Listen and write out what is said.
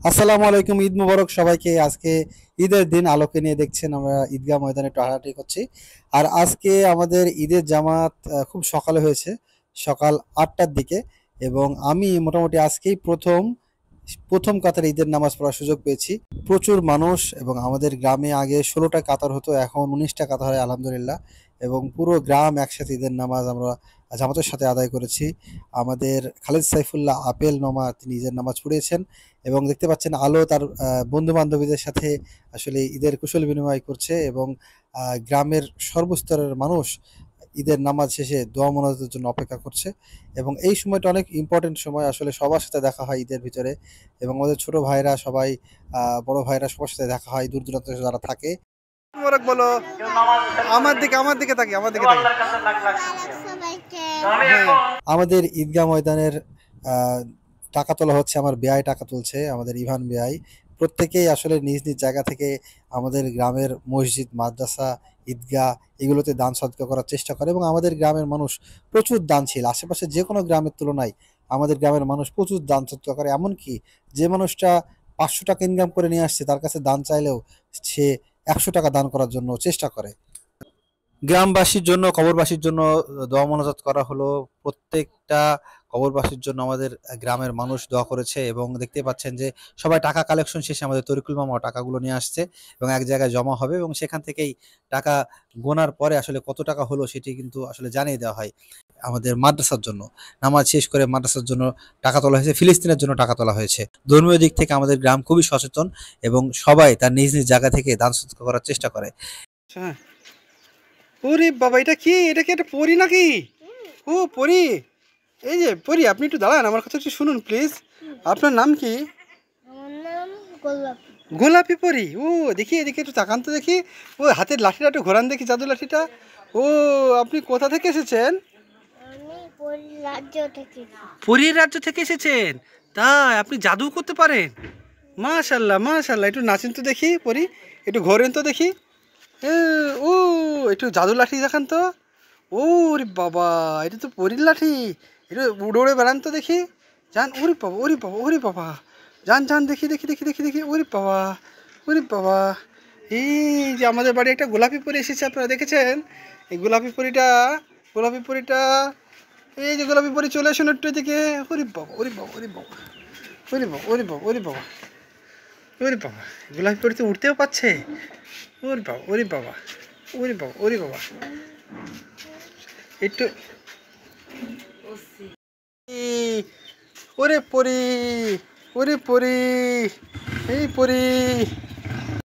আসসালামু আলাইকুম, ঈদ মুবারক সবাইকে। আজকে ঈদের দিন, আলোকে নিয়ে দেখছেন আমরা ঈদগাহ ময়দানে একটু হাঁটাহাঁটি করছি। আর আজকে আমাদের ঈদের জামাত খুব সকালে হয়েছে, সকাল 8টার দিকে। এবং আমি মোটামুটি আজকেই প্রথম প্রথম কাতারে ঈদের নামাজ পড়ার সুযোগ পেয়েছি। প্রচুর মানুষ, এবং আমাদের গ্রামে আগে 16টা কাতার হতো, এখন 19টা কাতার হয় আলহামদুলিল্লাহ। এবং পুরো গ্রাম একসাথে ঈদের নামাজ আমরা জামাতের সাথে আদায় করেছি। আমাদের খালেদ সাইফুল্লাহ আপেল মামা তিনি ঈদের নামাজ পড়িয়েছেন, এবং দেখতে পাচ্ছেন আলো তার বন্ধু বান্ধবীদের সাথে আসলে ঈদের কুশল বিনিময় করছে। এবং গ্রামের সর্বস্তরের মানুষ ঈদের নামাজ শেষে দোয়া মোনাজাতের জন্য অপেক্ষা করছে। এবং এই সময়টা অনেক ইম্পর্টেন্ট সময়, আসলে সবার সাথে দেখা হয় ঈদের ভিতরে। এবং আমাদের ছোট ভাইরা সবাই, বড় ভাইরা সবার সাথে দেখা হয়, দূর দূরান্তে যারা থাকে। মোবারক বলো। আমার দিকে তাকি, আমার দিকে তাকি। হ্যাঁ, আমাদের ঈদগাহ ময়দানের আহ, টাকা তোলা হচ্ছে, আমার বেয়াই টাকা তুলছে, আমাদের ইভান বেয়াই। প্রত্যেকেই আসলে নিজ নিজ জায়গা থেকে আমাদের গ্রামের মসজিদ, মাদ্রাসা, ঈদগাহ এগুলোতে দান সদকা করার চেষ্টা করে। এবং আমাদের গ্রামের মানুষ প্রচুর দানশীল, আশেপাশে যে কোনো গ্রামের তুলনায় আমাদের গ্রামের মানুষ প্রচুর দান সদকা করে। এমনকি যে মানুষটা 500 টাকা ইনকাম করে নিয়ে আসছে, তার কাছে দান চাইলেও সে 100 টাকা দান করার জন্য চেষ্টা করে। গ্রামবাসীর জন্য, কবরবাসীর জন্য দোয়া মোনাজাত করা হলো। প্রত্যেকটা কবরবাসীর জন্য আমাদের গ্রামের মানুষ দোয়া করেছে। এবং দেখতে পাচ্ছেন যে সবাই টাকা কালেকশন শেষে আমাদের তরিকুল মামা টাকাগুলো নিয়ে আসছে, এবং এক জায়গায় জমা হবে, এবং সেখান থেকেই টাকা গোনার পরে আসলে কত টাকা হলো সেটি কিন্তু আসলে জানিয়ে দেওয়া হয়। আমাদের মাদ্রাসার জন্য নামাজ শেষ করে মাদ্রাসার জন্য টাকা তোলা হয়েছে, ফিলিস্তিনের জন্য টাকা তোলা হয়েছে। ধর্মীয় দিক থেকে আমাদের গ্রাম খুবই সচেতন, এবং সবাই তার নিজ নিজ জায়গা থেকে দান সদকা করার চেষ্টা করে। হ্যাঁ। ওরে বাবা, এটা কি একটা পরী নাকি? ও পরী। এই যে পরী, আপনি একটু দাঁড়ান, আমার কথা একটু শুনুন প্লিজ। আপনার নাম কি? আমার নাম গোলাপি। গোলাপি পরী। ও দেখি, এদিকে একটু তাকান তো দেখি। ও হাতের লাঠিটা একটু ঘোরান দেখি, জাদু লাঠিটা। ও, আপনি কোথা থেকে এসেছেন? আমি পরীর রাজ্য থেকে। পরীর রাজ্য থেকে এসেছেন? তাই আপনি জাদু করতে পারেন? মাশাল্লাহ মাশাল্লাহ, একটু নাচেন তো দেখি পরী, একটু ঘোরেন তো দেখি। এ, ও, একটু জাদু লাঠি দেখান তো। ও রে বাবা, এটা তো পরীর লাঠি। এটা উড়ে উড়ে বেড়ান তো দেখি। যান, ওরে বাবা, ওরে বাবা, ওরে বাবা। যান যান, দেখি দেখি দেখি দেখি দেখি। ওরে বাবা, ওরে বাবা। এই যে আমাদের বাড়ি একটা গোলাপি পরী এসেছে, আপনারা দেখেছেন? এই গোলাপি পরীটা এই যে গোলাপি পরী, চলে আসুন একটু এদিকে। ওরে বাবা, ওরে বাবা, ওরে বাবা, ওরে বাবা, ওরে বাবা, ওরে বাবা, ওরে বাবা। গোলাপি পরী তো উঠতেও পারছে। ওরে বাবা, ওরে বাবা, ওরে বাবা, ওরে বাবা। একটু ওরে পরি, ওরে পরি, এই পরি।